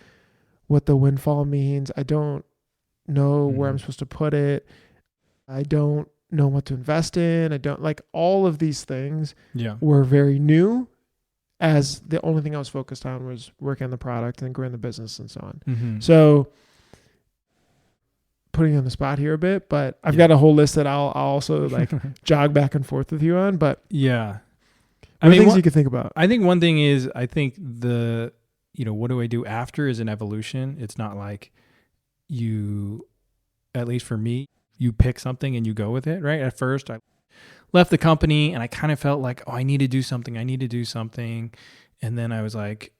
what the windfall means. I don't know where I'm supposed to put it. I don't know what to invest in. I don't like all of these things were very new, as the only thing I was focused on was working on the product and growing the business and so on. So putting you on the spot here a bit, but I've got a whole list that I'll also like jog back and forth with you on, but I mean, things you could think about. I think one thing is, I think what do I do after is an evolution. It's not like you, at least for me, you pick something and you go with it, right? At first, I left the company and I kind of felt like, I need to do something. And then I was like,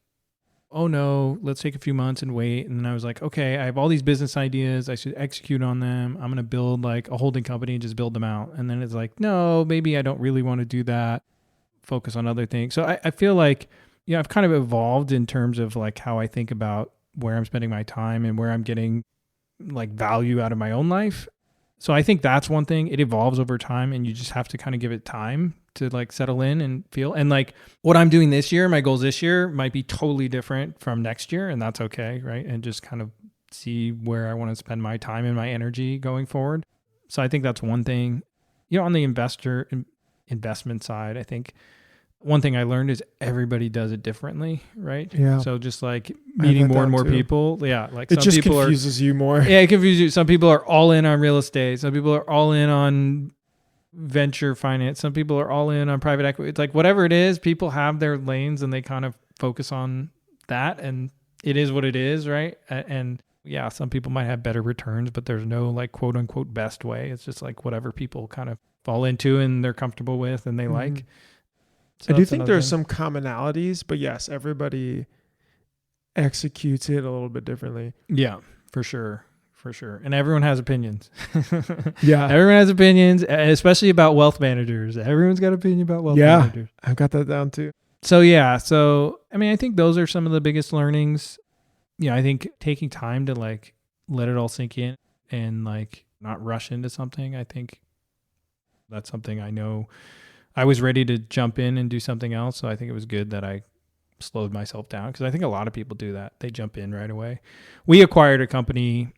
oh no, let's take a few months and wait. And then I was like, okay, I have all these business ideas. I should execute on them. I'm going to build like a holding company and just build them out. And then it's like, no, maybe I don't really want to do that. Focus on other things. So I feel like, I've kind of evolved in terms of like how I think about where I'm spending my time and where I'm getting like value out of my own life. So I think that's one thing. It evolves over time and you just have to kind of give it time to like settle in and feel. And like what I'm doing this year, my goals this year might be totally different from next year, and that's okay, right? And just kind of see where I want to spend my time and my energy going forward. So I think that's one thing. On the investment side, I think one thing I learned is everybody does it differently, right? Yeah. So just like meeting more and more people. Yeah. Like it just confuses you more. Yeah, it confuses you. Some people are all in on real estate. Some people are all in on venture finance. Some people are all in on private equity. It's like whatever it is, people have their lanes and they kind of focus on that, and it is what it is, right? And yeah, some people might have better returns, but there's no like quote unquote best way. It's just like whatever people kind of fall into and they're comfortable with and they like. So I do think there's some commonalities, but yes, everybody executes it a little bit differently. Yeah, for sure. And everyone has opinions. Yeah. Everyone has opinions, especially about wealth managers. Everyone's got an opinion about wealth managers. I've got that down too. So I mean, I think those are some of the biggest learnings. I think taking time to like let it all sink in and like not rush into something. I think that's something I know. I was ready to jump in and do something else. So I think it was good that I slowed myself down, because I think a lot of people do that. They jump in right away. We acquired a company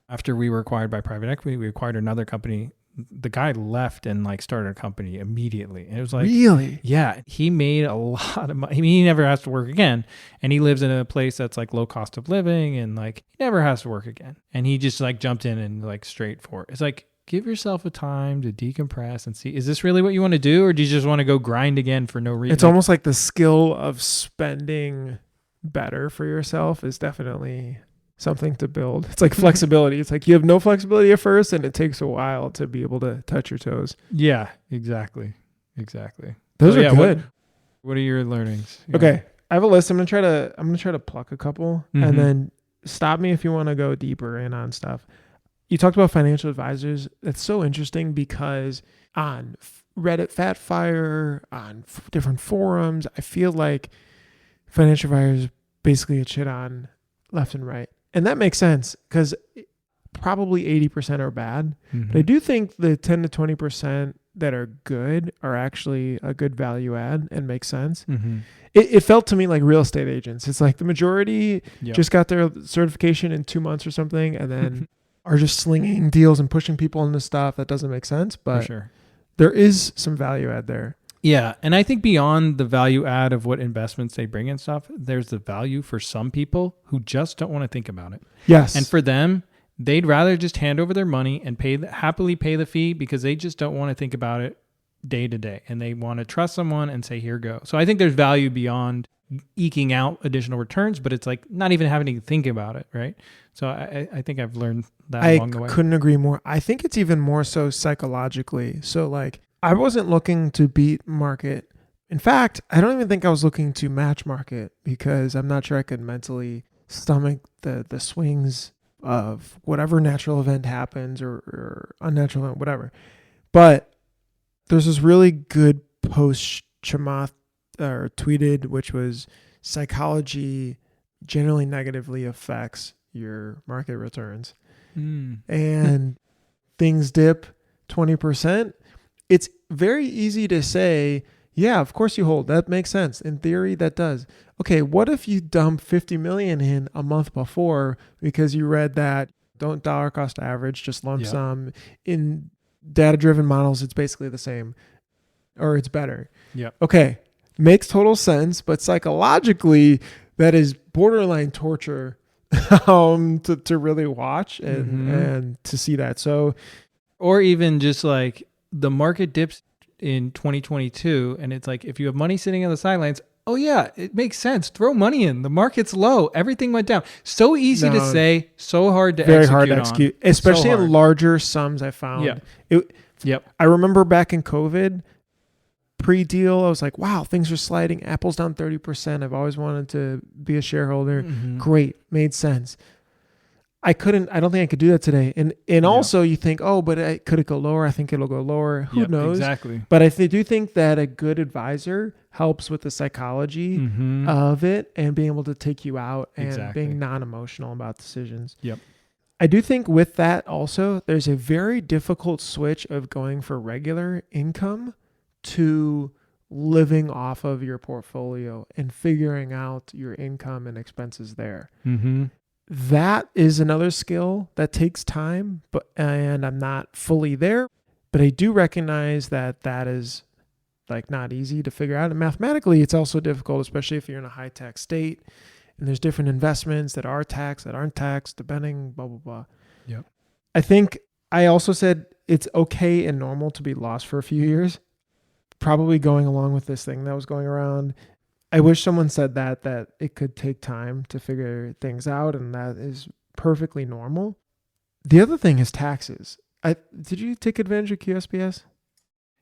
after we were acquired by private equity. We acquired another company. The guy left and like started a company immediately. And it was like, really? Yeah. He made a lot of money. I mean, he never has to work again. And he lives in a place that's like low cost of living, and like he never has to work again. And he just like jumped in and like straight for it. It's like, give yourself a time to decompress and see, is this really what you want to do? Or do you just want to go grind again for no reason? It's almost like the skill of spending better for yourself is definitely something to build. It's like flexibility. It's like you have no flexibility at first, and it takes a while to be able to touch your toes. Yeah, exactly. Those are good. What are your learnings? Okay. I have a list. I'm going to try to pluck a couple and then stop me if you want to go deeper in on stuff. You talked about financial advisors. That's so interesting because on Reddit, Fatfire, on different forums, I feel like financial advisors basically get shit on left and right. And that makes sense because probably 80% are bad. But I do think the 10 to 20% that are good are actually a good value add and make sense. It felt to me like real estate agents. It's like the majority just got their certification in 2 months or something, and then are just slinging deals and pushing people into stuff that doesn't make sense. But there is some value add there. Yeah. And I think beyond the value add of what investments they bring and stuff, there's the value for some people who just don't want to think about it. Yes. And for them, they'd rather just hand over their money and happily pay the fee because they just don't want to think about it day to day. And they want to trust someone and say, here, go. So I think there's value beyond eking out additional returns, but it's like not even having to think about it, right? So I think I've learned that along the way. I couldn't agree more. I think it's even more so psychologically. So like I wasn't looking to beat market. In fact, I don't even think I was looking to match market because I'm not sure I could mentally stomach the swings of whatever natural event happens or unnatural event, whatever. But there's this really good post Chamath tweeted, which was psychology generally negatively affects your market returns. And things dip 20%. It's very easy to say, Yeah, of course you hold. That makes sense. In theory, that does. Okay, what if you dump 50 million in a month before because you read that don't dollar cost average, just lump Yep. sum. In data-driven models, it's basically the same or it's better. Yep. Okay, makes total sense, but psychologically, that is borderline torture to really watch and to see that. So, or even just like the market dips in 2022 and it's like if you have money sitting on the sidelines, oh yeah, it makes sense, throw money in, the market's low, everything went down. So easy to say, so hard to very hard to execute, especially in larger sums. I found I remember back in COVID pre-deal, I was like, wow, things are sliding, Apple's down 30%. I've always wanted to be a shareholder. Great, made sense. I don't think I could do that today. And also you think, oh, but could it go lower? I think it'll go lower. Who knows? Exactly. But I do think that a good advisor helps with the psychology of it and being able to take you out and being non-emotional about decisions. Yep. I do think with that also, there's a very difficult switch of going for regular income to living off of your portfolio and figuring out your income and expenses there. That is another skill that takes time, and I'm not fully there, but I do recognize that is like not easy to figure out. And mathematically, it's also difficult, especially if you're in a high tax state and there's different investments that are taxed, that aren't taxed, depending, blah, blah, blah. Yep. I think I also said it's okay and normal to be lost for a few years, probably going along with this thing that was going around. I wish someone said that it could take time to figure things out, and that is perfectly normal. The other thing is taxes. Did you take advantage of QSBS?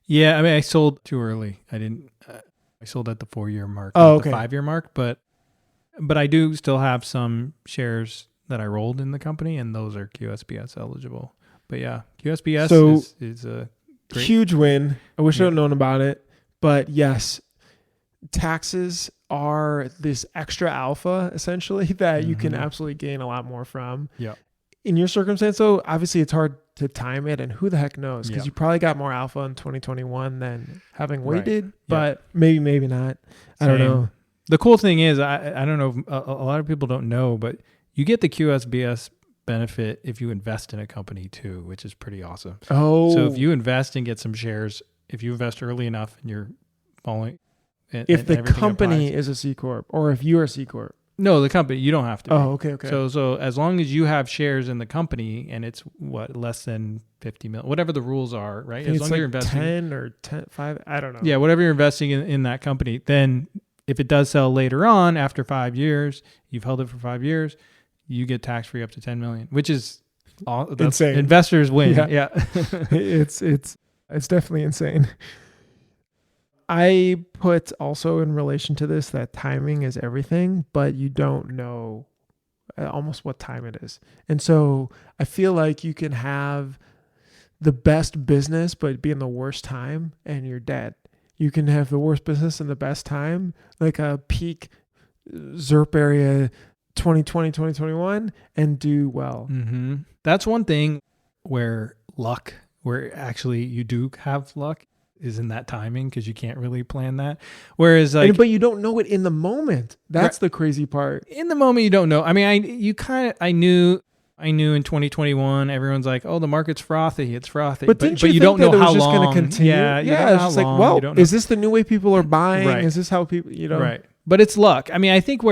Yeah, I mean, I sold too early. I didn't. I sold at the 4-year mark, not the 5-year mark. But I do still have some shares that I rolled in the company, and those are QSBS eligible. But yeah, QSBS is a great, huge win. I wish I had known about it, but yes. Taxes are this extra alpha essentially that you can absolutely gain a lot more from. Yeah. In your circumstance though, obviously it's hard to time it, and who the heck knows, because you probably got more alpha in 2021 than having waited, but maybe not. I don't know. The cool thing is, I don't know, if a lot of people don't know, but you get the QSBS benefit if you invest in a company too, which is pretty awesome. So if you invest and get some shares, if you invest early enough and you're following, if the company is a C Corp, or if you're a C Corp. No, the company, you don't have to be. Oh, okay. So as long as you have shares in the company and it's less than 50 million, whatever the rules are, right? As long as you're investing 10 or 5, I don't know. Yeah, whatever you're investing in that company, then if it does sell later on after 5 years, you've held it for 5 years, you get tax free up to 10 million, which is insane. Investors win. Yeah. It's definitely insane. I put also in relation to this that timing is everything, but you don't know almost what time it is. And so I feel like you can have the best business, but be in the worst time and you're dead. You can have the worst business and the best time, like a peak ZERP area 2020, 2021, and do well. That's one thing where actually you do have luck, is in that timing, because you can't really plan that. Whereas but you don't know it in the moment. That's the crazy part. In the moment, you don't know. I mean, I knew in 2021, everyone's like, oh, the market's frothy. It's frothy. But you don't know how long. Just going to continue? Yeah. It's just like, well, is this the new way people are buying? Right. Is this how people, Right. But it's luck. I mean, I think a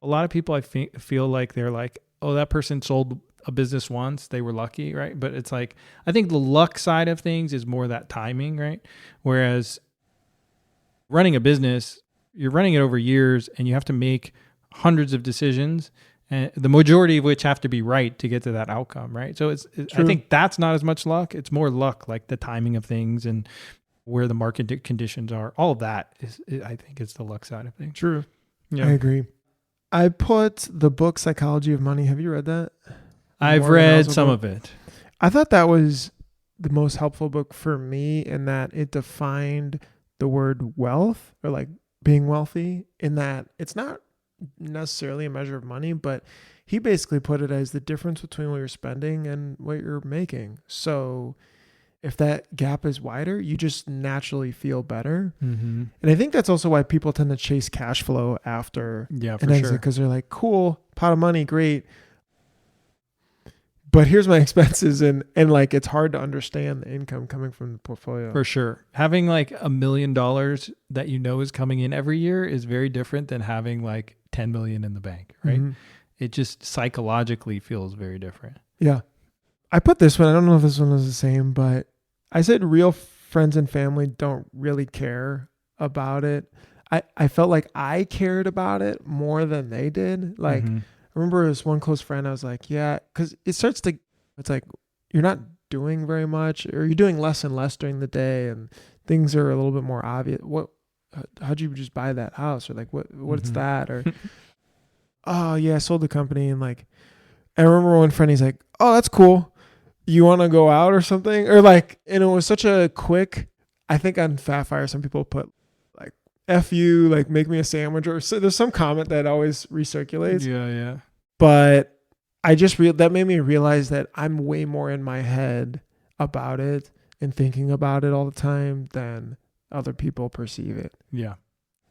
lot of people I feel like they're like, oh, that person sold a business once, they were lucky, right? But it's like, I think the luck side of things is more that timing, right? Whereas running a business, you're running it over years and you have to make hundreds of decisions, and the majority of which have to be right to get to that outcome, right? So I think that's not as much luck. It's more luck, like the timing of things and where the market conditions are. All of that I think it's the luck side of things. True. Yeah. I agree. I put the book Psychology of Money. Have you read that? I've read some of it. I thought that was the most helpful book for me in that it defined the word wealth, or like being wealthy, in that it's not necessarily a measure of money, but he basically put it as the difference between what you're spending and what you're making. So if that gap is wider, you just naturally feel better. Mm-hmm. And I think that's also why people tend to chase cash flow after Yeah, an for exit, sure. because they're like, cool, pot of money, great. But here's my expenses, and like it's hard to understand the income coming from the portfolio. For sure. Having like $1 million that you know is coming in every year is very different than having like 10 million in the bank, right? Mhm. It just psychologically feels very different. Yeah. I put this one, I don't know if this one is the same, but I said real friends and family don't really care about it. I felt like I cared about it more than they did. Like, Mhm. I remember this one close friend, I was like, yeah, because it's like, you're not doing very much, or you're doing less and less during the day, and things are a little bit more obvious. How'd you just buy that house? Or like, what's Mhm. that? Or, oh yeah, I sold the company. And like, I remember one friend, he's like, oh, that's cool. You want to go out or something? Or like, and it was such a quick, I think on Fat Fire, some people put like, F you, like make me a sandwich, or so there's some comment that always recirculates. Yeah. But I just that made me realize that I'm way more in my head about it and thinking about it all the time than other people perceive it. Yeah.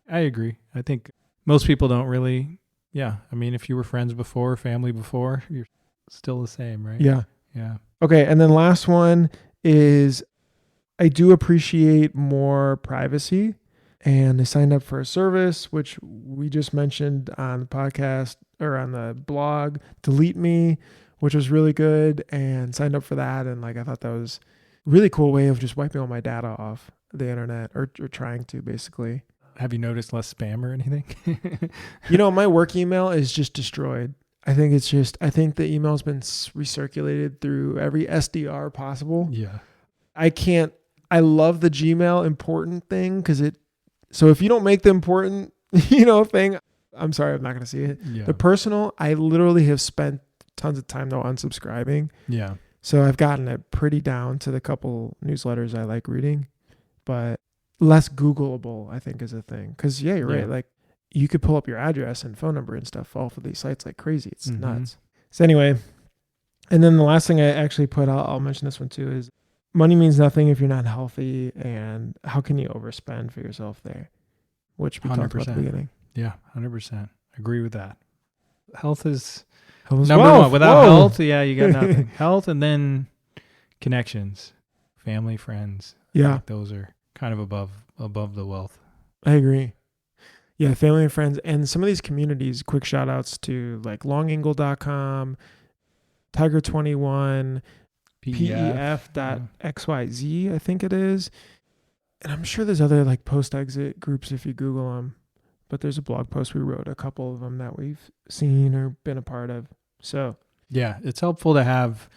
I agree. I think most people don't really, I mean, if you were friends before, family before, you're still the same, right? Yeah. Yeah. Okay. And then last one is, I do appreciate more privacy, and I signed up for a service, which we just mentioned on the podcast or on the blog, Delete Me, which was really good, and signed up for that. And like, I thought that was a really cool way of just wiping all my data off the internet, or trying to basically. Have you noticed less spam or anything? My work email is just destroyed. I think the email's been recirculated through every SDR possible. Yeah. I love the Gmail important thing, so if you don't make the important, thing, I'm sorry, I'm not going to see it. Yeah. The personal, I literally have spent tons of time though unsubscribing. Yeah. So I've gotten it pretty down to the couple newsletters I like reading, but less Googleable, I think, is a thing. Cause you're right. Like, you could pull up your address and phone number and stuff off of these sites like crazy. It's nuts. So anyway, and then the last thing I actually put, I'll mention this one too, is money means nothing if you're not healthy, and how can you overspend for yourself there? Which we talked about at the beginning. Yeah, 100%. Agree with that. Health is Number number one. Without health, you got nothing. Health, and then connections, family, friends. Yeah. Like those are kind of above the wealth. I agree. Yeah, family and friends. And some of these communities, quick shout outs to like longangle.com, Tiger21, PEF.xyz, I think it is. And I'm sure there's other like post-exit groups if you Google them. But there's a blog post we wrote, a couple of them that we've seen or been a part of. So yeah, it's helpful to have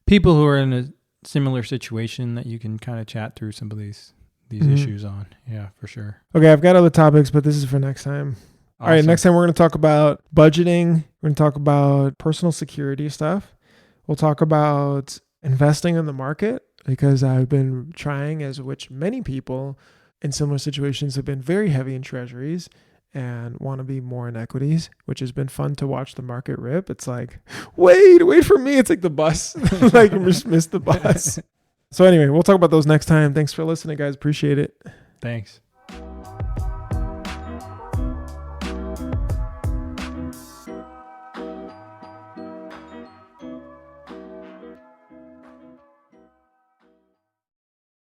people who are in a similar situation that you can kind of chat through some of these issues on. Yeah, for sure. Okay, I've got other topics, but this is for next time. Awesome. All right, next time we're going to talk about budgeting. We're going to talk about personal security stuff. We'll talk about investing in the market, because I've been trying, as which many people in similar situations have been very heavy in treasuries and want to be more in equities, which has been fun to watch the market rip. It's like, wait for me. It's like the bus, like just missed the bus. So anyway, we'll talk about those next time. Thanks for listening, guys. Appreciate it. Thanks.